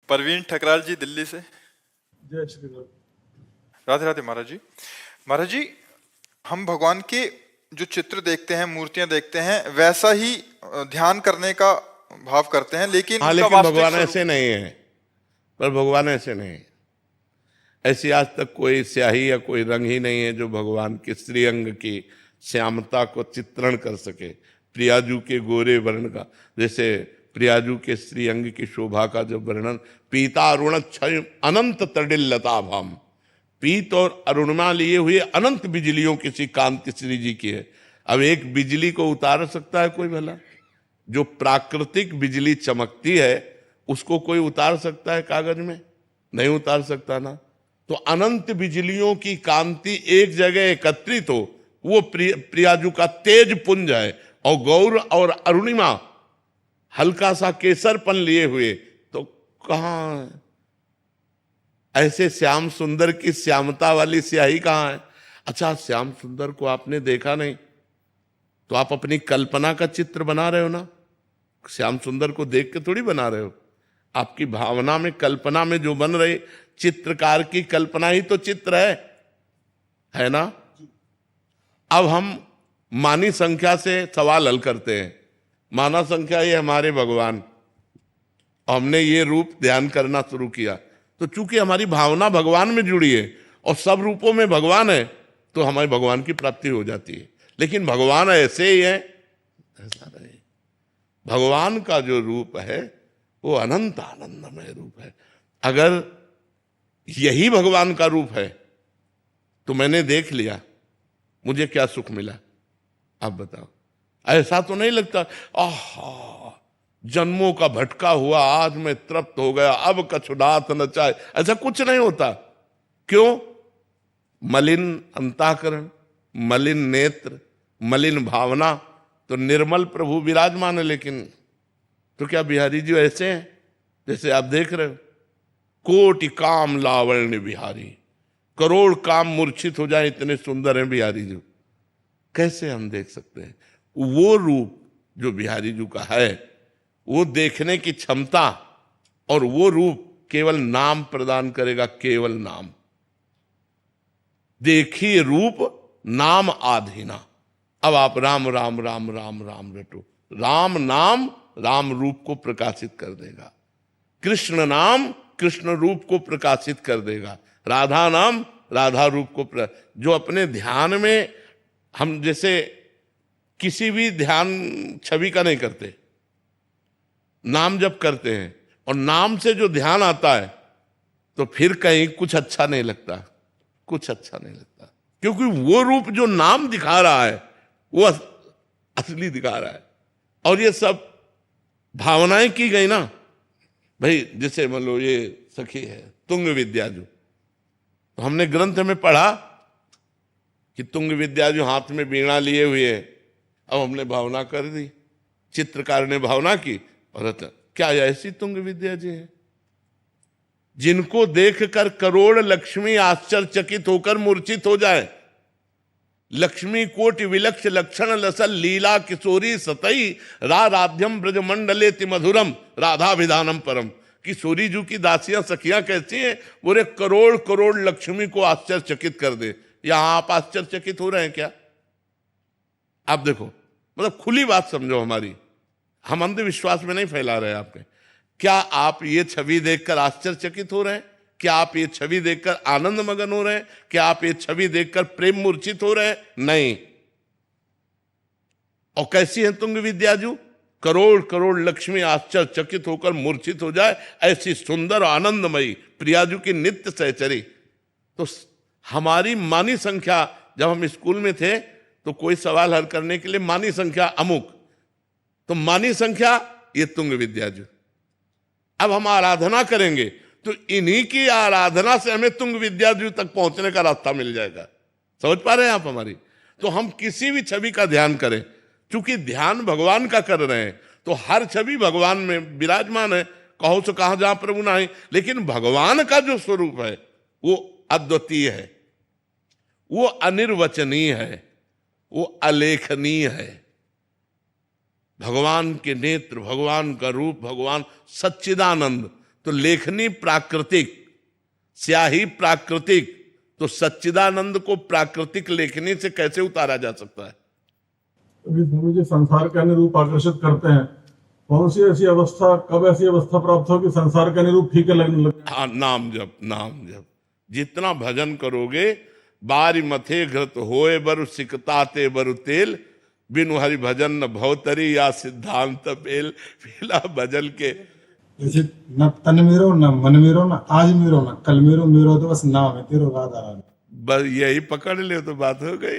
परवीन ठकराल जी दिल्ली से। जय श्री राम। राधे राधे महाराज जी। महाराज जी, हम भगवान के जो चित्र देखते हैं, मूर्तियां देखते हैं, वैसा ही ध्यान करने का भाव करते हैं, लेकिन हाँ, उनका लेकिन वास्तविक भगवान स्वरूप ऐसे नहीं है। पर भगवान ऐसे नहीं है। ऐसी आज तक कोई स्याही या कोई रंग ही नहीं है जो भगवान के श्रीअंग की श्यामता को चित्रण कर सके। प्रियाजू के गोरे वर्ण का, जैसे प्रियाजू के श्रीअंग की शोभा का जो वर्णन, पीता अरुण क्षय अनंत तडिल लता भाम, पीत और अरुणिमा लिए हुए अनंत बिजलियों की सी कांति श्री जी की है। अब एक बिजली को उतार सकता है कोई भला? जो प्राकृतिक बिजली चमकती है उसको कोई उतार सकता है कागज में? नहीं उतार सकता ना। तो अनंत बिजलियों की कांति एक जगह एकत्रित हो, वो प्रियाजू का तेज पुंज है। और गौर और अरुणिमा हल्का सा केसरपन लिए हुए, तो कहां ऐसे श्याम सुंदर की श्यामता वाली स्याही कहां है? अच्छा, श्याम सुंदर को आपने देखा नहीं तो आप अपनी कल्पना का चित्र बना रहे हो ना। श्याम सुंदर को देख के थोड़ी बना रहे हो। आपकी भावना में, कल्पना में जो बन रहे, चित्रकार की कल्पना ही तो चित्र है ना। अब हम मानी संख्या से सवाल हल करते हैं। माना संख्या ये हमारे भगवान, और हमने ये रूप ध्यान करना शुरू किया, तो चूंकि हमारी भावना भगवान में जुड़ी है और सब रूपों में भगवान है, तो हमारे भगवान की प्राप्ति हो जाती है। लेकिन भगवान ऐसे ही है, ऐसा नहीं। भगवान का जो रूप है वो अनंत आनंदमय रूप है। अगर यही भगवान का रूप है तो मैंने देख लिया, मुझे क्या सुख मिला? आप बताओ। ऐसा तो नहीं लगता आहा जन्मों का भटका हुआ आज मैं तृप्त हो गया, अब कछुडात न चाहे, ऐसा कुछ नहीं होता। क्यों? मलिन अंतःकरण, मलिन नेत्र, मलिन भावना, तो निर्मल प्रभु विराजमान है। लेकिन तो क्या बिहारी जी ऐसे हैं जैसे आप देख रहे हो? कोटि काम लावण्य बिहारी, करोड़ काम मूर्छित हो जाए, इतने सुंदर हैं बिहारी जी। कैसे हम देख सकते हैं? वो रूप जो बिहारी जी का है, वो देखने की क्षमता, और वो रूप केवल नाम प्रदान करेगा, केवल नाम। देखिए रूप नाम आधीना। अब आप राम राम राम राम राम रटो, राम नाम राम रूप को प्रकाशित कर देगा, कृष्ण नाम कृष्ण रूप को प्रकाशित कर देगा, राधा नाम राधा रूप को जो अपने ध्यान में हम जैसे किसी भी ध्यान छवि का नहीं करते, नाम जब करते हैं और नाम से जो ध्यान आता है, तो फिर कहीं कुछ अच्छा नहीं लगता, कुछ अच्छा नहीं लगता। क्योंकि वो रूप जो नाम दिखा रहा है वो असली दिखा रहा है। और ये सब भावनाएं की गई ना भाई। जैसे मान लो ये सखी है तुंग विद्याजू, तो हमने ग्रंथ में पढ़ा कि तुंग विद्याजू हाथ में वीणा लिए हुए है। अब हमने भावना कर दी, चित्रकार ने भावना की, और क्या ऐसी तुंग विद्या जी है जिनको देखकर करोड़ लक्ष्मी आश्चर्यचकित होकर मूर्छित हो जाए। लक्ष्मी कोटि विलक्ष लक्षण लसल लीला किशोरी सतई राध्यम ब्रज मंडलेति मधुरम राधा विधानम परम। किशोरी जी की दासियां सखियां कैसी हैं? बोले करोड़ करोड़ लक्ष्मी को आश्चर्यचकित कर दे। यहां आप आश्चर्यचकित हो रहे हैं क्या? आप देखो, मतलब खुली बात समझो हमारी, हम अंधविश्वास में नहीं फैला रहे आपके। क्या आप ये छवि देखकर आश्चर्यचकित हो रहे हैं? क्या आप ये छवि देखकर आनंद मगन हो रहे हैं? क्या आप ये छवि देखकर प्रेम मूर्छित हो रहे हैं? नहीं। और कैसी है तुंग विद्याजू? करोड़ करोड़ लक्ष्मी आश्चर्यचकित होकर मूर्छित हो जाए, ऐसी सुंदर आनंदमयी प्रियाजू की नित्य सहचरी। तो हमारी मानी संख्या, जब हम स्कूल में थे तो कोई सवाल हल करने के लिए मानी संख्या अमुक, तो मानी संख्या ये तुंग विद्याजू। अब हम आराधना करेंगे तो इन्हीं की आराधना से हमें तुंग विद्याजू तक पहुंचने का रास्ता मिल जाएगा। समझ पा रहे हैं आप हमारी? तो हम किसी भी छवि का ध्यान करें, चूंकि ध्यान भगवान का कर रहे हैं, तो हर छवि भगवान में विराजमान है। कहो तो कहां जहां प्रभु ना है, लेकिन भगवान का जो स्वरूप है वो अद्वितीय है, वो अनिर्वचनीय है, वो अलेखनीय है। भगवान के नेत्र, भगवान का रूप, भगवान सच्चिदानंद। तो तो लेखनी प्राकृतिक, स्याही प्राकृतिक, तो सच्चिदानंद को प्राकृतिक लेखनी से कैसे उतारा जा सकता है? अभी मुझे संसार के अनुरूप आकर्षित करते हैं। कौन सी ऐसी अवस्था, कब ऐसी अवस्था प्राप्त हो कि संसार के अनुरूप फीके लगने लगे? हाँ, नाम जप, नाम जप। जितना भजन करोगे, बारी मथे घृत होए बरु सिकताते बरु तेल, बिनु हरि भजन न भवतरी या सिद्धांत पेल। पीला भजन के जैसे न तन मेरो, न मन मेरो, न आज मेरो, न कल मेरो, मेरो तो बस नाम है तेरो राधा रानी। बस यही पकड़ ले तो बात हो गई।